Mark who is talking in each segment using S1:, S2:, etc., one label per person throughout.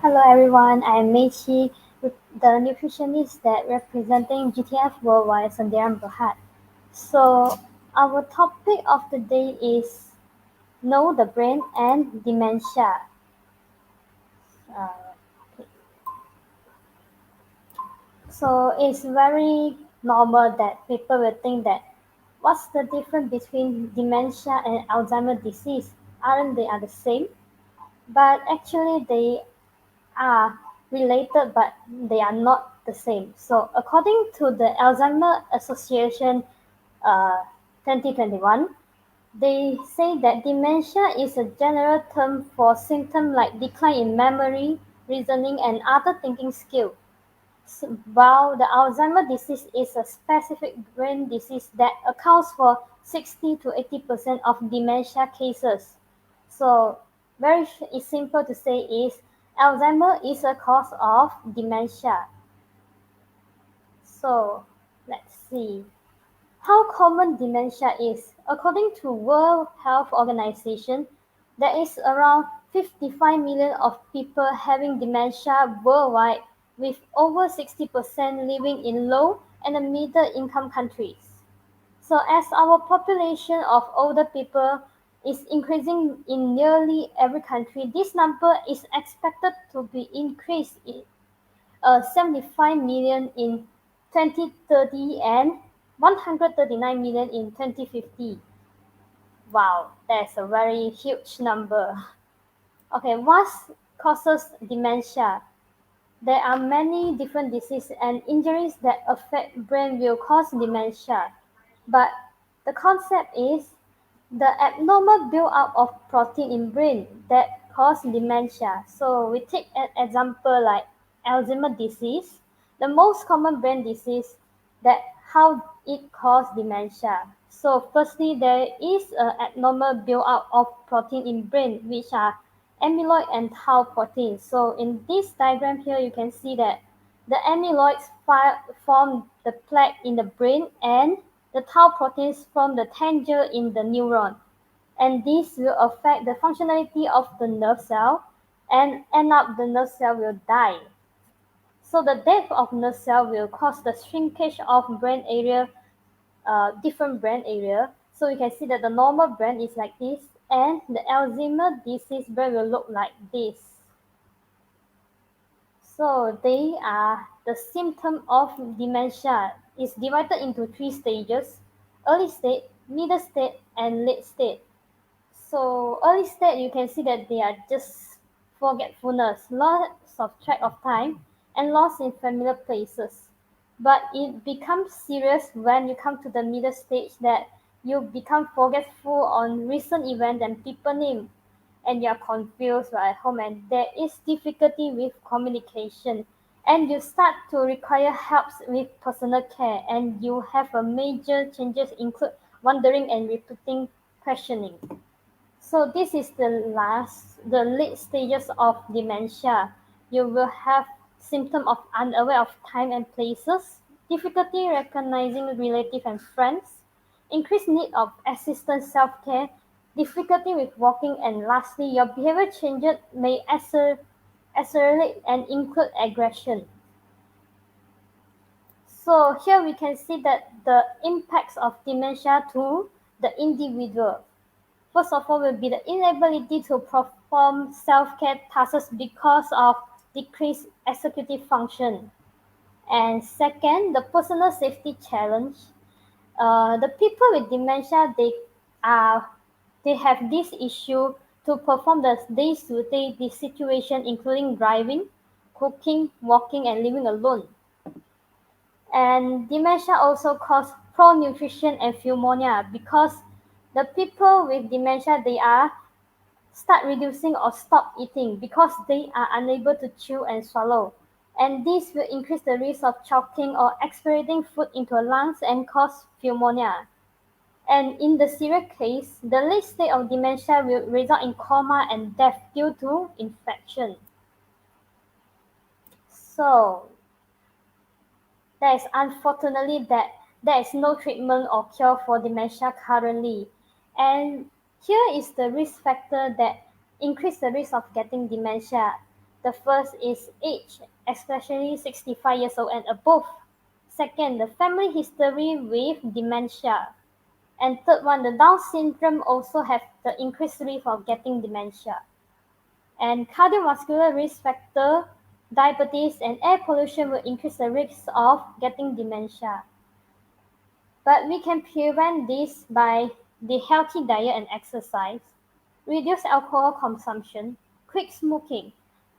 S1: Hello everyone, I'm Meichi, the nutritionist that representing GTF Worldwide Sandiran Berhad. So our topic of the day is Know the Brain and Dementia. Uh, so it's very normal that people will think that what's the difference between dementia and Alzheimer's disease? Aren't they are the same? But actually they are related, but they are not the same. So, according to the Alzheimer Association 2021, they say that dementia is a general term for symptoms like decline in memory, reasoning, and other thinking skill. While the Alzheimer's disease is a specific brain disease that accounts for 60 to 80% of dementia cases. So, very it's simple to say is Alzheimer is a cause of dementia. So, let's see. How common dementia is. According to World Health Organization, there is around 55 million of people having dementia worldwide, with over 60% living in low and middle income countries. So as our population of older people is increasing in nearly every country, this number is expected to be increased 75 million in 2030 and 139 million in 2050. Wow, that's a very huge number. Okay, what causes dementia? There are many different diseases and injuries that affect brain will cause dementia. But the concept is the abnormal buildup of protein in brain that cause dementia. So we take an example like Alzheimer's disease, the most common brain disease that how it cause dementia. So firstly, there is an abnormal buildup of protein in brain, which are amyloid and tau proteins. So in this diagram here, you can see that the amyloids form the plaque in the brain and the tau proteins form the tangent in the neuron. And this will affect the functionality of the nerve cell and end up the nerve cell will die. So the death of nerve cell will cause the shrinkage of brain area, different brain area. So you can see that the normal brain is like this, and the Alzheimer's disease brain will look like this. So they are the symptom of dementia is divided into three stages: early state, middle state, and late state. So early state, you can see that they are just forgetfulness, loss of track of time, and loss in familiar places. But it becomes serious when you come to the middle stage that you become forgetful on recent events and people name, and you are confused while at home, and there is difficulty with communication, and you start to require help with personal care, and you have a major changes include wandering and repeating questioning. So this is the late stages of dementia. You will have symptom of unaware of time and places, difficulty recognizing relative and friends, increased need of assistance self-care, difficulty with walking, and lastly, your behavior changes may accelerate and include aggression. So here we can see that the impacts of dementia to the individual. First of all will be the inability to perform self-care tasks because of decreased executive function. And second, the personal safety challenge. The people with dementia, are they have this issue to perform the day-to-day the situation, including driving, cooking, walking, and living alone. And dementia also cause poor nutrition and pneumonia because the people with dementia they are start reducing or stop eating because they are unable to chew and swallow. And this will increase the risk of choking or aspirating food into lungs and cause pneumonia. And in the severe case, the late state of dementia will result in coma and death due to infection. So there is unfortunately that there is no treatment or cure for dementia currently. And here is the risk factor that increase the risk of getting dementia. The first is age, especially 65 years old and above. Second, the family history with dementia. And third one, the Down syndrome also have the increased risk of getting dementia. And cardiovascular risk factor, diabetes and air pollution will increase the risk of getting dementia. But we can prevent this by the healthy diet and exercise, reduce alcohol consumption, quit smoking,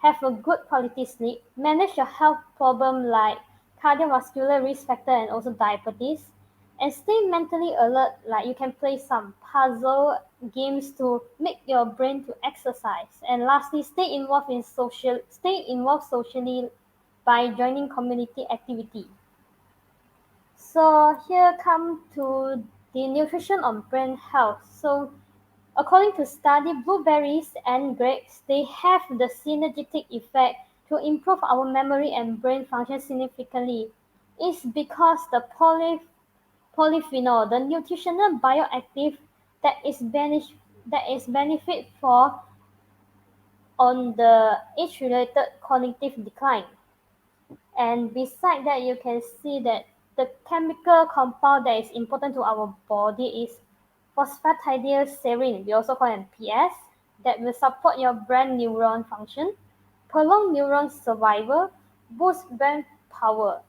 S1: have a good quality sleep, manage your health problem like cardiovascular risk factor and also diabetes, and stay mentally alert like you can play some puzzle games to make your brain to exercise. And lastly, stay involved socially by joining community activity. So here come to the nutrition on brain health. So according to study, blueberries and grapes, they have the synergetic effect to improve our memory and brain function significantly. It's because the polyphenol, the nutritional bioactive that is benefit for on the age-related cognitive decline. And beside that, you can see that the chemical compound that is important to our body is phosphatidylserine, we also call it PS, that will support your brain neuron function, prolong neuron survival, boost brain power.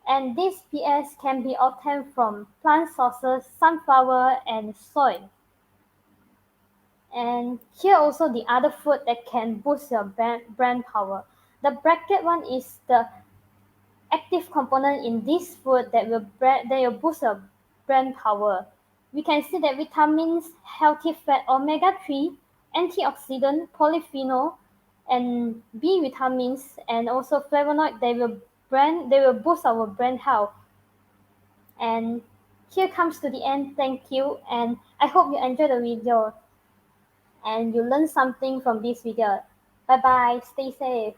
S1: And this PS can be obtained from plant sources, sunflower and soy. And here also the other food that can boost your brain power. The bracket one is the active component in this food that will boost your brain power. We can see that vitamins, healthy fat, omega-3, antioxidant, polyphenol, and B vitamins, and also flavonoid. They will boost our brain health. And here comes to the end. Thank you, and I hope you enjoyed the video and you learned something from this video. Bye bye. Stay safe.